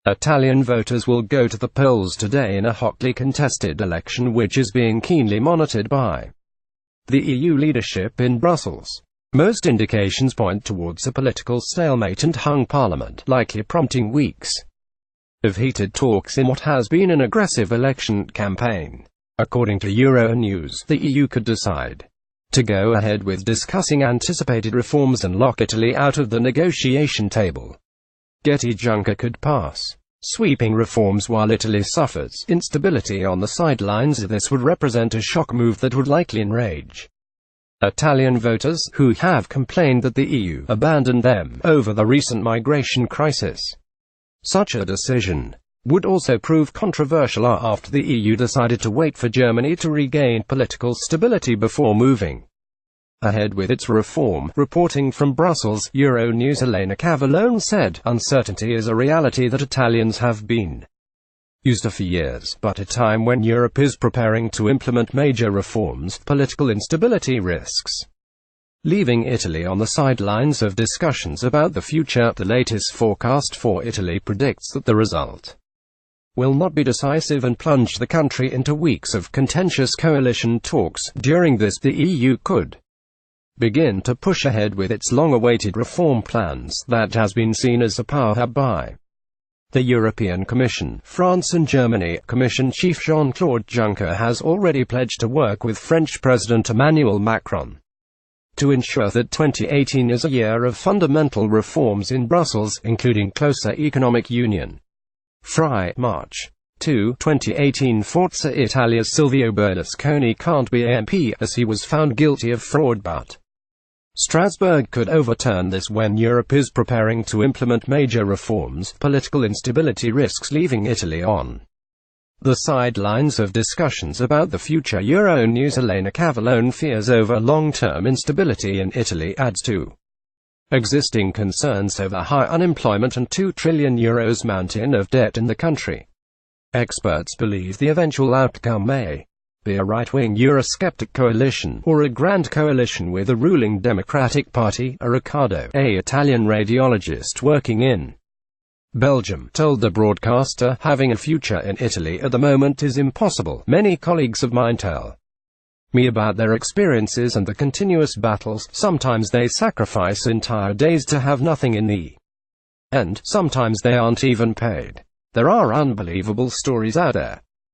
Italian voters will go to the polls today in a hotly contested election which is being keenly monitored by the EU leadership in Brussels. Most indications point towards a political stalemate and hung parliament, likely prompting weeks of heated talks in what has been an aggressive election campaign. According to Euronews, the EU could decide to go ahead with discussing anticipated reforms and lock Italy out of the negotiation table. GETTYJuncker could pass sweeping reforms while Italy suffers instability on the sidelines. This would represent a shock move that would likely enrage Italian voters, who have complained that the EU abandoned them over the recent migration crisis. Such a decision would also prove controversial after the EU decided to wait for Germany to regain political stability before moving ahead with its reform. Reporting from Brussels, Euronews' Elena Cavallone said, "Uncertainty is a reality that Italians have been used to for years, but at a time when Europe is preparing to implement major reforms, political instability risks leaving Italy on the sidelines of discussions about the future." The latest forecast for Italy predicts that the result will not be decisive and plunge the country into weeks of contentious coalition talks. During this, the EU could begin to push ahead with its long-awaited reform plans that has been seen as a power hub by the European Commission. France and Germany. Commission Chief Jean-Claude Juncker has already pledged to work with French President Emmanuel Macron to ensure that 2018 is a year of fundamental reforms in Brussels, including closer economic union. March 2, 2018. Forza Italia's Silvio Berlusconi can't be MP, as he was found guilty of fraud, but Strasbourg could overturn this when Europe is preparing to implement major reforms. Political instability risks leaving Italy on the sidelines of discussions about the future. Euronews' Elena Cavallone fears over long-term instability in Italy adds to existing concerns over high unemployment and €2 trillion mountain of debt in the country. Experts believe the eventual outcome may be a right-wing Eurosceptic coalition, or a grand coalition with the ruling Democratic Party. Riccardo, a Italian radiologist working in Belgium, told the broadcaster, "Having a future in Italy at the moment is impossible. Many colleagues of mine tell me about their experiences and the continuous battles. Sometimes they sacrifice entire days to have nothing in the end. Sometimes they aren't even paid. There are unbelievable stories out there."